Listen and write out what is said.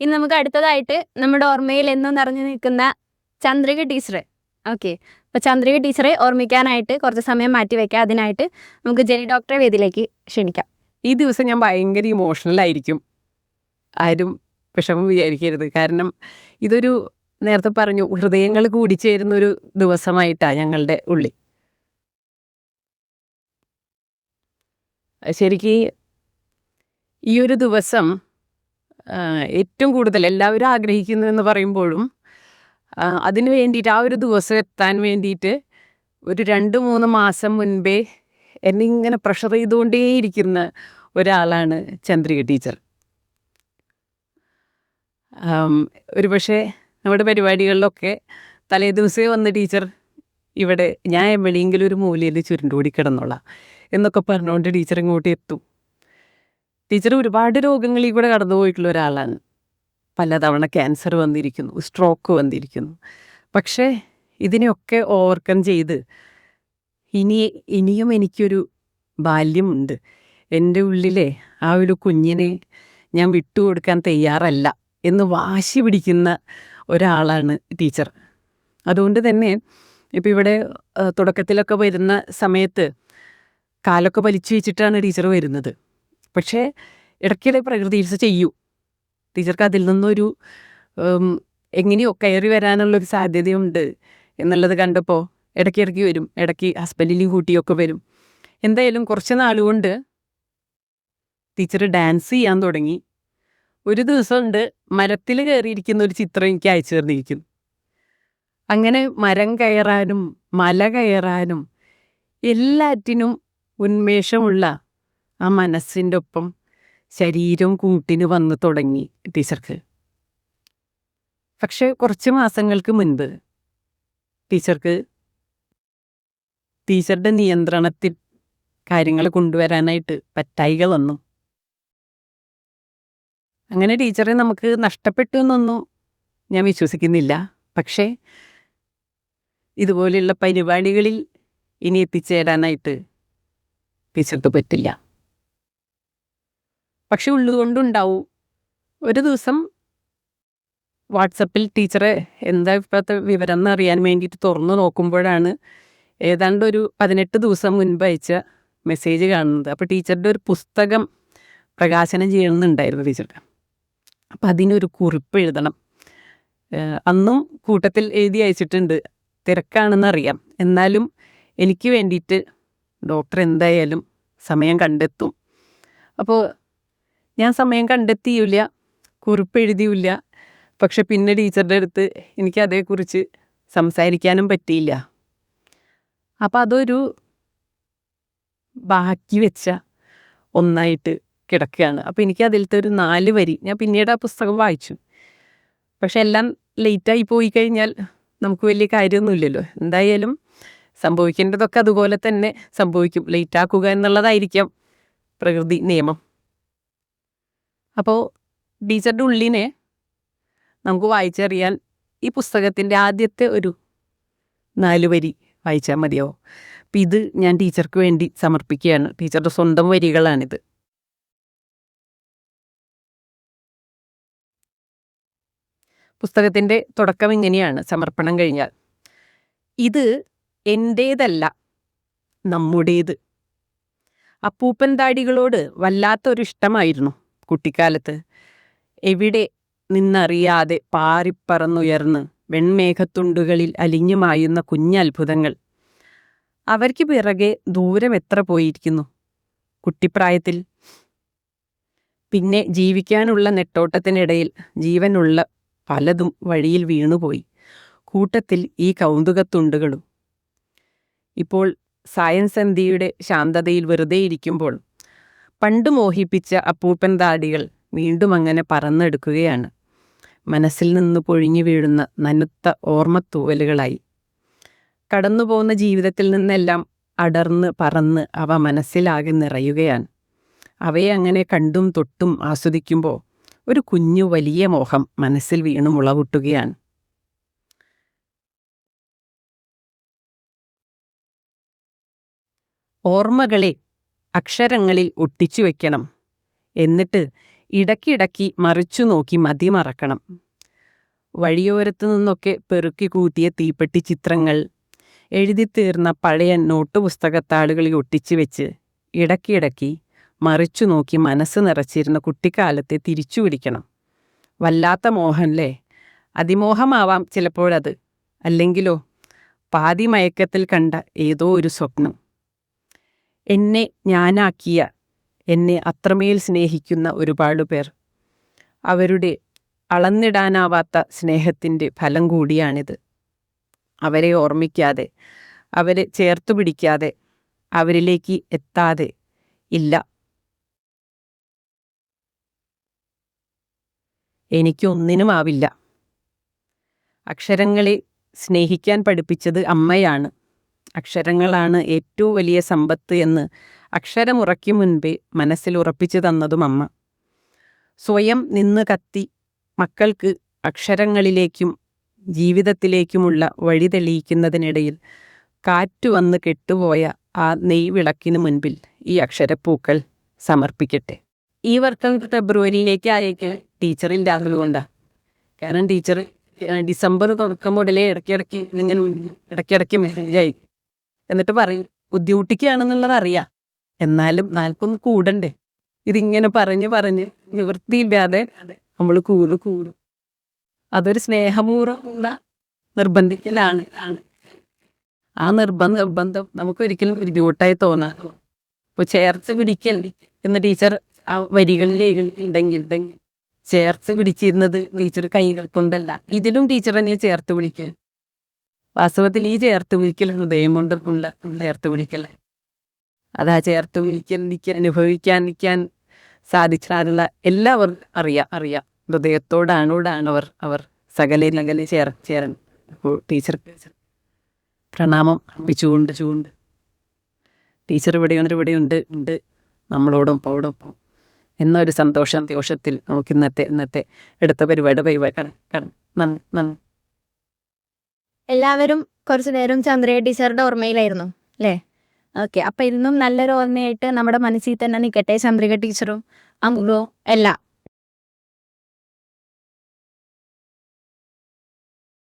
ഇനി നമുക്ക് അടുത്തതായിട്ട് നമ്മുടെ ഓർമ്മയിൽ എന്നും നിറഞ്ഞു നിൽക്കുന്ന ചന്ദ്രിക ടീച്ചർ. ഓക്കെ, അപ്പോൾ ചന്ദ്രിക ടീച്ചറെ ഓർമ്മിക്കാനായിട്ട് കുറച്ച് സമയം മാറ്റി വയ്ക്കാം. അതിനായിട്ട് നമുക്ക് ജെനി ഡോക്ടറെ വേദിയിലേക്ക് ക്ഷണിക്കാം. ഈ ദിവസം ഞാൻ ഭയങ്കര ഇമോഷണലായിരിക്കും. ആരും വിഷമം വിചാരിക്കരുത്. കാരണം ഇതൊരു, നേരത്തെ പറഞ്ഞു, ഹൃദയങ്ങൾ കൂടിച്ചേരുന്നൊരു ദിവസമായിട്ടാണ് ഞങ്ങളുടെ ഉള്ളിൽ. ശരിക്കും ഈ ഒരു ദിവസം ഏറ്റവും കൂടുതൽ എല്ലാവരും ആഗ്രഹിക്കുന്നു എന്ന് പറയുമ്പോഴും അതിന് വേണ്ടിയിട്ട്, ആ ഒരു ദിവസം എത്താൻ വേണ്ടിയിട്ട് ഒരു 2-3 മാസം മുൻപേ എന്നെ ഇങ്ങനെ പ്രഷർ ചെയ്തുകൊണ്ടേയിരിക്കുന്ന ഒരാളാണ് ചന്ദ്രിക ടീച്ചർ. ഒരു പക്ഷേ നമ്മുടെ പരിപാടികളിലൊക്കെ തലേ ദിവസമേ വന്ന് ടീച്ചർ ഇവിടെ, ഞാൻ എവിടെയെങ്കിലും ഒരു മൂലയിൽ ചുരുണ്ടുകൂടി കിടന്നോളാം എന്നൊക്കെ പറഞ്ഞുകൊണ്ട് ടീച്ചർ ഇങ്ങോട്ട് എത്തും. ടീച്ചർ ഒരുപാട് രോഗങ്ങളിൽ കൂടെ കടന്നു പോയിട്ടുള്ള ഒരാളാണ്. പലതവണ ക്യാൻസർ വന്നിരിക്കുന്നു, സ്ട്രോക്ക് വന്നിരിക്കുന്നു. പക്ഷേ ഇതിനെയൊക്കെ ഓവർകം ചെയ്ത് ഇനിയും എനിക്കൊരു ബാല്യമുണ്ട്, എൻ്റെ ഉള്ളിലെ ആ ഒരു കുഞ്ഞിനെ ഞാൻ വിട്ടുകൊടുക്കാൻ തയ്യാറല്ല എന്ന് വാശി പിടിക്കുന്ന ഒരാളാണ് ടീച്ചർ. അതുകൊണ്ട് തന്നെ ഇപ്പോൾ ഇവിടെ തുടക്കത്തിലൊക്കെ വരുന്ന സമയത്ത് കാലൊക്കെ വലിച്ചു വെച്ചിട്ടാണ് ടീച്ചർ വരുന്നത്. പക്ഷേ ഇടയ്ക്കിടെ പ്രകൃതി ചികിത്സ ചെയ്യൂ. ടീച്ചർക്ക് അതിൽ നിന്നൊരു എങ്ങനെയോ കയറി വരാനുള്ളൊരു സാധ്യതയുണ്ട് എന്നുള്ളത് കണ്ടപ്പോൾ ഇടയ്ക്കിടയ്ക്ക് വരും. ഇടയ്ക്ക് ഹസ്ബൻഡിനെയും കൂട്ടിയൊക്കെ വരും. എന്തായാലും കുറച്ച് നാളുകൊണ്ട് ടീച്ചർ ഡാൻസ് ചെയ്യാൻ തുടങ്ങി. ഒരു ദിവസമുണ്ട് മരത്തിൽ കയറിയിരിക്കുന്ന ഒരു ചിത്രം എനിക്ക് അയച്ചു തന്നിരിക്കുന്നു. അങ്ങനെ മരം കയറാനും മല കയറാനും എല്ലാറ്റിനും ഉന്മേഷമുള്ള ആ മനസ്സിൻ്റെ ഒപ്പം ശരീരം കൂട്ടിന് വന്നു തുടങ്ങി ടീച്ചർക്ക്. പക്ഷെ കുറച്ച് മാസങ്ങൾക്ക് മുൻപ് ടീച്ചർക്ക് ടീച്ചറുടെ നിയന്ത്രണത്തിൽ കാര്യങ്ങൾ കൊണ്ടുവരാനായിട്ട് പറ്റായിക വന്നു. അങ്ങനെ ടീച്ചറെ നമുക്ക് നഷ്ടപ്പെട്ടു എന്നൊന്നും ഞാൻ വിശ്വസിക്കുന്നില്ല. പക്ഷേ ഇതുപോലെയുള്ള പരിപാടികളിൽ ഇനി എത്തിച്ചേരാനായിട്ട് ടീച്ചർക്ക് പറ്റില്ല. പക്ഷെ ഉള്ളുകൊണ്ടുണ്ടാവും. ഒരു ദിവസം വാട്സപ്പിൽ ടീച്ചറെ എന്താ ഇപ്പോഴത്തെ വിവരം എന്നറിയാൻ വേണ്ടിയിട്ട് തുറന്നു നോക്കുമ്പോഴാണ് ഏതാണ്ട് ഒരു 18 ദിവസം മുൻപ് അയച്ച മെസ്സേജ് കാണുന്നത്. അപ്പോൾ ടീച്ചറുടെ ഒരു പുസ്തകം പ്രകാശനം ചെയ്യണമെന്നുണ്ടായിരുന്നു ടീച്ചർക്ക്. അപ്പം അതിനൊരു കുറിപ്പ് എഴുതണം. അന്നും കൂട്ടത്തിൽ എഴുതി അയച്ചിട്ടുണ്ട്. തിരക്കാണെന്നറിയാം, എന്നാലും എനിക്ക് വേണ്ടിയിട്ട് ഡോക്ടർ എന്തായാലും സമയം കണ്ടെത്തും. അപ്പോൾ ഞാൻ സമയം കണ്ടെത്തിയില്ല, കുറിപ്പ് എഴുതിയില്ല. പക്ഷെ പിന്നെ ടീച്ചറുടെ അടുത്ത് എനിക്ക് അതേക്കുറിച്ച് സംസാരിക്കാനും പറ്റിയില്ല. അപ്പം അതൊരു ബാക്കി വെച്ച ഒന്നായിട്ട് കിടക്കുകയാണ്. അപ്പോൾ എനിക്ക് അതിലത്തെ ഒരു 4 വരി, ഞാൻ പിന്നീട് ആ പുസ്തകം വായിച്ചു. പക്ഷെ എല്ലാം ലേറ്റായി പോയി കഴിഞ്ഞാൽ നമുക്ക് വലിയ കാര്യമൊന്നുമില്ലല്ലോ. എന്തായാലും സംഭവിക്കേണ്ടതൊക്കെ അതുപോലെ തന്നെ സംഭവിക്കും. ലേറ്റാക്കുക എന്നുള്ളതായിരിക്കാം പ്രകൃതി നിയമം. അപ്പോൾ ടീച്ചറുടെ ഉള്ളിനെ നമുക്ക് വായിച്ചറിയാൻ ഈ പുസ്തകത്തിൻ്റെ ആദ്യത്തെ ഒരു 4 വരി വായിച്ചാൽ മതിയാവും. അപ്പം ഇത് ഞാൻ ടീച്ചർക്ക് വേണ്ടി സമർപ്പിക്കുകയാണ്. ടീച്ചറുടെ സ്വന്തം വരികളാണിത്. പുസ്തകത്തിൻ്റെ തുടക്കം ഇങ്ങനെയാണ്, സമർപ്പണം കഴിഞ്ഞാൽ: ഇത് എൻ്റേതല്ല, നമ്മുടേത്. അപ്പൂപ്പൻ താടികളോട് വല്ലാത്തൊരിഷ്ടമായിരുന്നു കുട്ടിക്കാലത്ത്. എവിടെ നിന്നറിയാതെ പാറിപ്പറന്നുയർന്ന് വെൺമേഘത്തുണ്ടുകളിൽ അലിഞ്ഞു മായുന്ന കുഞ്ഞത്ഭുതങ്ങൾ. അവർക്ക് പിറകെ ദൂരം എത്ര പോയിരിക്കുന്നു കുട്ടിപ്രായത്തിൽ. പിന്നെ ജീവിക്കാനുള്ള നെട്ടോട്ടത്തിനിടയിൽ ജീവനുള്ള പലതും വഴിയിൽ വീണുപോയി, കൂട്ടത്തിൽ ഈ കൗതുകത്തുണ്ടുകളും. ഇപ്പോൾ സയൻസ് സന്ധ്യയുടെ ശാന്തതയിൽ വെറുതെ ഇരിക്കുമ്പോൾ പണ്ട് മോഹിപ്പിച്ച അപ്പൂപ്പൻ താടികൾ വീണ്ടും അങ്ങനെ പറന്നെടുക്കുകയാണ്, മനസ്സിൽ നിന്ന് പൊഴിഞ്ഞു വീഴുന്ന നനുത്ത ഓർമ്മത്തൂവലുകളായി. കടന്നുപോകുന്ന ജീവിതത്തിൽ നിന്നെല്ലാം അടർന്ന് പറന്ന് അവ മനസ്സിലാകെ നിറയുകയാണ്. അവയെ അങ്ങനെ കണ്ടും തൊട്ടും ആസ്വദിക്കുമ്പോൾ ഒരു കുഞ്ഞു വലിയ മോഹം മനസ്സിൽ വീണു മുളകുട്ടുകയാണ്. ഓർമ്മകളെ അക്ഷരങ്ങളിൽ ഒട്ടിച്ചു വയ്ക്കണം, എന്നിട്ട് ഇടയ്ക്കിടയ്ക്ക് മറിച്ചു നോക്കി മതി മറക്കണം. വഴിയോരത്തു നിന്നൊക്കെ പെറുക്കി കൂട്ടിയ തീപ്പെട്ടി ചിത്രങ്ങൾ, എഴുതിത്തീർന്ന പഴയ നോട്ട് പുസ്തകത്താളുകളിൽ ഒട്ടിച്ചു വെച്ച് ഇടയ്ക്കിടയ്ക്ക് മറിച്ചു നോക്കി മനസ്സ് നിറച്ചിരുന്ന കുട്ടിക്കാലത്തെ തിരിച്ചു പിടിക്കണം. വല്ലാത്ത മോഹമല്ലേ? അതിമോഹമാവാം ചിലപ്പോഴത്. അല്ലെങ്കിലോ പാതി മയക്കത്തിൽ കണ്ട ഏതോ ഒരു സ്വപ്നം. എന്നെ ഞാനാക്കിയ, എന്നെ അത്രമേൽ സ്നേഹിക്കുന്ന ഒരുപാട് പേർ. അവരുടെ അളന്നിടാനാവാത്ത സ്നേഹത്തിൻ്റെ ഫലം കൂടിയാണിത്. അവരെ ഓർമ്മിക്കാതെ, അവരെ ചേർത്തു പിടിക്കാതെ, അവരിലേക്ക് എത്താതെ ഇല്ല. എനിക്കൊന്നിനുമാവില്ല. അക്ഷരങ്ങളെ സ്നേഹിക്കാൻ പഠിപ്പിച്ചത് അമ്മയാണ്. അക്ഷരങ്ങളാണ് ഏറ്റവും വലിയ സമ്പത്ത് എന്ന് അക്ഷരമുറയ്ക്കും മുൻപേ മനസ്സിൽ ഉറപ്പിച്ചു തന്നതും അമ്മ. സ്വയം നിന്ന് കത്തി മക്കൾക്ക് അക്ഷരങ്ങളിലേക്കും ജീവിതത്തിലേക്കുമുള്ള വഴി തെളിയിക്കുന്നതിനിടയിൽ കാറ്റു വന്ന് കെട്ടുപോയ ആ നെയ്വിളക്കിന് മുൻപിൽ ഈ അക്ഷരപ്പൂക്കൾ സമർപ്പിക്കട്ടെ. ഈ വർഷം ഫെബ്രുവരിയിലേക്ക് ആയേക്ക് ടീച്ചറിൻ്റെ അതുകൊണ്ടാണ്. കാരണം ടീച്ചർ ഡിസംബർ തുടക്കം മുതലേ ഇടയ്ക്കിടയ്ക്ക് മെസ്സേജായി. എന്നിട്ട് പറയും ബുദ്ധിമുട്ടിക്കുകയാണെന്നുള്ളത് അറിയാം, എന്നാലും നാൽക്കൊന്ന് കൂടണ്ടേ. ഇതിങ്ങനെ പറഞ്ഞ് നിവൃത്തിയില്ലാതെ നമ്മൾ കൂടും. അതൊരു സ്നേഹപൂർവ്വമുള്ള നിർബന്ധിക്കലാണ്. ആ നിർബന്ധം നമുക്കൊരിക്കലും ബുദ്ധിമുട്ടായി തോന്നാറ്. ഇപ്പോൾ ചേർത്ത് പിടിക്കൽ എന്ന് ടീച്ചർ ആ വരികളിലുണ്ടെങ്കിൽ ചേർത്ത് പിടിച്ചിരുന്നത് ടീച്ചർ കൈകൾ കൊണ്ടല്ല, ഇതിലും ടീച്ചർ തന്നെ ചേർത്ത് പിടിക്കുക. വാസ്തവത്തിൽ ഈ ചേർത്ത് പിടിക്കൽ ഹൃദയം കൊണ്ടുള്ള ചേർത്ത് പിടിക്കൽ. അതാ ചേർത്ത് പിടിക്കാൻ അനുഭവിക്കാൻ സാധിച്ചാലുള്ള എല്ലാവർക്കും അറിയാം ഹൃദയത്തോടാണ് അവർ സകലെ ചേരൻ. അപ്പോൾ ടീച്ചർക്ക് പ്രണാമം അർപ്പിച്ചുകൊണ്ട് ടീച്ചർ ഇവിടെയുണ്ട് നമ്മളോടൊപ്പം എന്നൊരു സന്തോഷത്തിൽ നമുക്ക് ഇന്നത്തെ എടുത്ത പരിപാടി നന്ദി. എല്ലാവരും കുറച്ചു നേരം ചന്ദ്രിക ടീച്ചറുടെ ഓർമ്മയിലായിരുന്നു അല്ലേ? ഓക്കെ, അപ്പം ഇന്നും നല്ലൊരു ഓർമ്മയായിട്ട് നമ്മുടെ മനസ്സിൽ തന്നെ നിൽക്കട്ടെ ചന്ദ്രിക ടീച്ചറും അമ്മുവും എല്ലാം.